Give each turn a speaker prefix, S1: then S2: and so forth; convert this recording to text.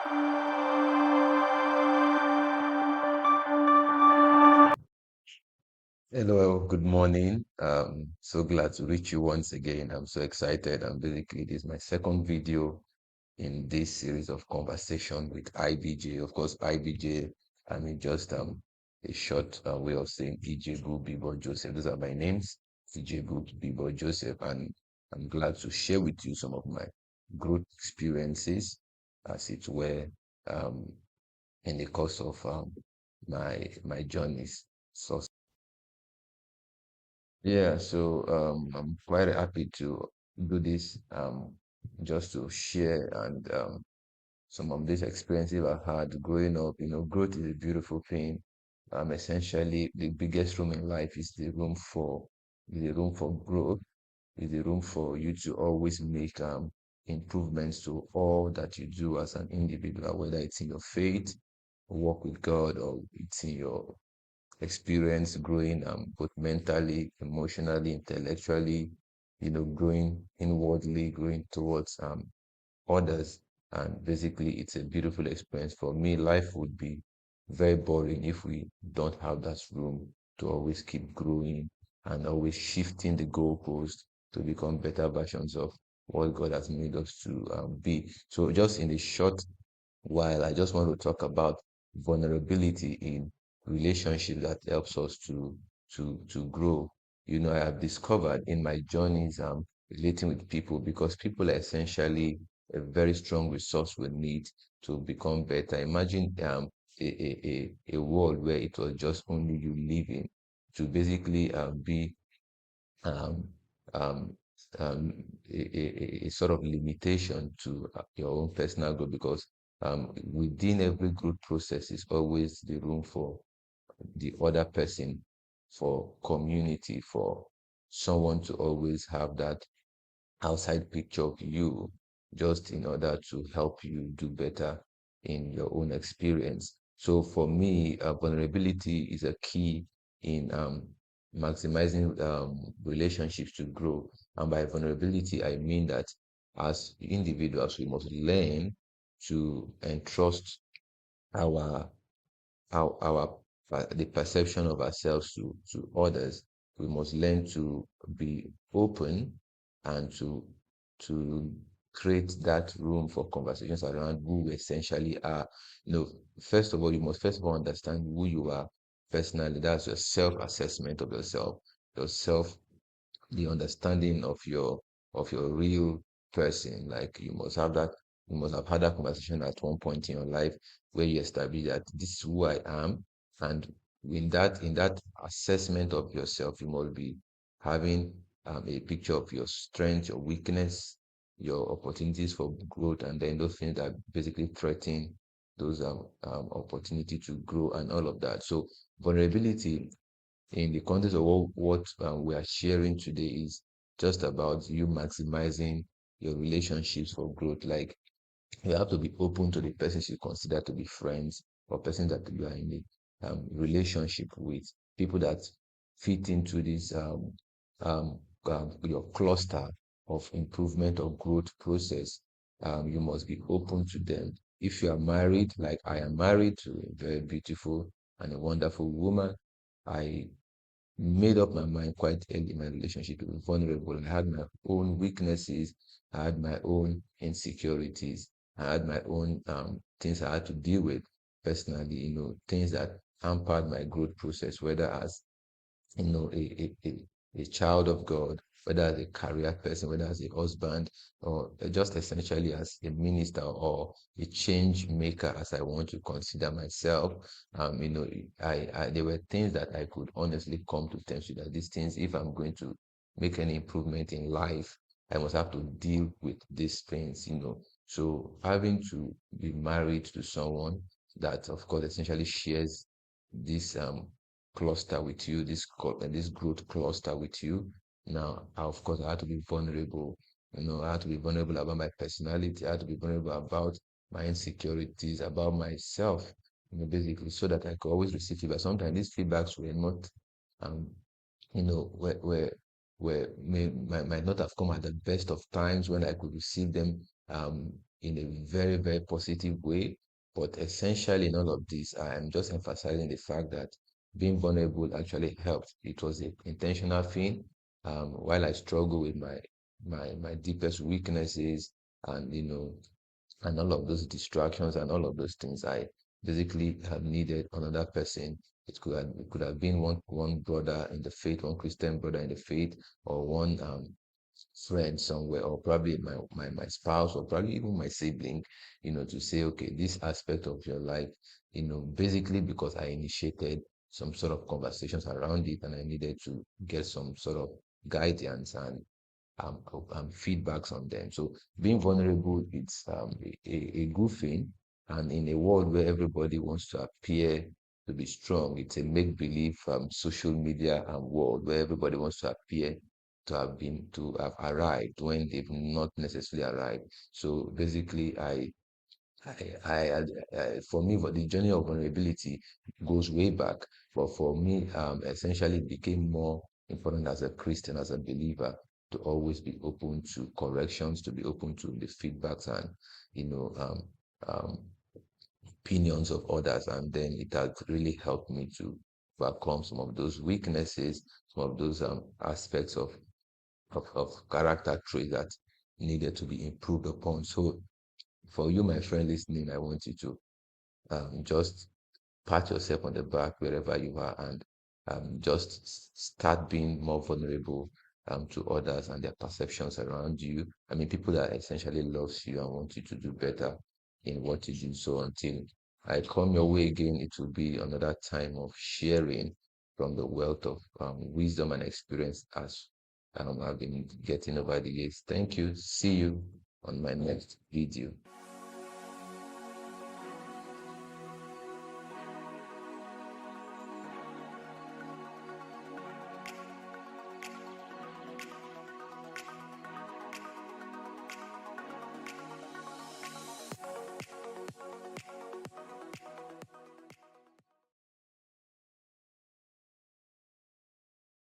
S1: Hello, good morning. So glad to reach you once again. I'm so excited. And basically, this is my second video in this series of conversation with IBJ. Of course, IBJ, I mean, just a short way of saying Ijebu, Bibo, Joseph. Those are my names, Ijebu, Bibo, Joseph. And I'm glad to share with you some of my growth experiences, as it were, um, in the course of my journeys. So yeah, so I'm quite happy to do this just to share and some of these experiences I've had growing up. Growth is a beautiful thing. Essentially, the biggest room in life is the room for growth, is the room for you to always make improvements to all that you do as an individual, whether it's in your faith, walk with God, or it's in your experience growing both mentally, emotionally, intellectually, growing inwardly, growing towards others. And basically, it's a beautiful experience. For me, life would be very boring if we don't have that room to always keep growing and always shifting the goalpost to become better versions of what God has made us to be. So, just in the short while, I just want to talk about vulnerability in relationship that helps us to grow. I have discovered in my journeys relating with people, because people are essentially a very strong resource we need to become better. Imagine a world where it was just only you living, to basically be um, um, um, a sort of limitation to your own personal growth, because within every growth process is always the room for the other person, for community, for someone to always have that outside picture of you, just in order to help you do better in your own experience. So for me, vulnerability is a key in maximizing relationships to grow. And by vulnerability, I mean that as individuals, we must learn to entrust our the perception of ourselves to others. We must learn to be open and to create that room for conversations around who we essentially are. First of all, you must first of all understand who you are personally. That's your self-assessment of yourself, the understanding of your real person. Like, you must have had that conversation at one point in your life where you establish that this is who I am. And in that assessment of yourself, you must be having a picture of your strength, your weakness, your opportunities for growth, and then those things that basically threaten those opportunity to grow and all of that. So vulnerability in the context of what we are sharing today is just about you maximizing your relationships for growth. Like, you have to be open to the persons you consider to be friends, or persons that you are in a relationship with, people that fit into this your cluster of improvement or growth process. You must be open to them. If you are married, like I am married to a very beautiful and a wonderful woman, I made up my mind quite early in my relationship to be vulnerable. I had my own weaknesses, I had my own insecurities, I had my own things I had to deal with personally, things that hampered my growth process, whether as a child of God, whether as a career person, whether as a husband, or just essentially as a minister or a change maker, as I want to consider myself. There were things that I could honestly come to terms with, that these things, if I'm going to make any improvement in life, I must have to deal with these things. So having to be married to someone that, of course, essentially shares this cluster with you, this growth cluster with you. Now, of course, I had to be vulnerable. I had to be vulnerable about my personality. I had to be vulnerable about my insecurities, about myself. Basically, so that I could always receive feedback. Sometimes these feedbacks were not, um, might not have come at the best of times when I could receive them in a very, very positive way. But essentially, in all of this, I am just emphasizing the fact that being vulnerable actually helped. It was an intentional thing. While I struggle with my deepest weaknesses, and and all of those distractions and all of those things, I basically have needed another person. It could have been one brother in the faith, one Christian brother in the faith, or one friend somewhere, or probably my spouse, or probably even my sibling, to say, okay, this aspect of your life, basically because I initiated some sort of conversations around it, and I needed to get some sort of guidance and feedbacks on them. So being vulnerable, it's a good thing. And in a world where everybody wants to appear to be strong, it's a make-believe social media and world where everybody wants to appear to have arrived when they've not necessarily arrived. So basically, for me, the journey of vulnerability goes way back. But for me, essentially, it became more important as a Christian, as a believer, to always be open to corrections, to be open to the feedbacks and you know um, um, opinions of others, and then it has really helped me to overcome some of those weaknesses, some of those aspects of character traits that needed to be improved upon. So for you, my friend listening, I want you to just pat yourself on the back wherever you are, and just start being more vulnerable to others and their perceptions around you. I mean, people that essentially loves you and want you to do better in what you do. So until I come your way again, it will be another time of sharing from the wealth of wisdom and experience as I've been getting over the years. Thank you. See you on my next video.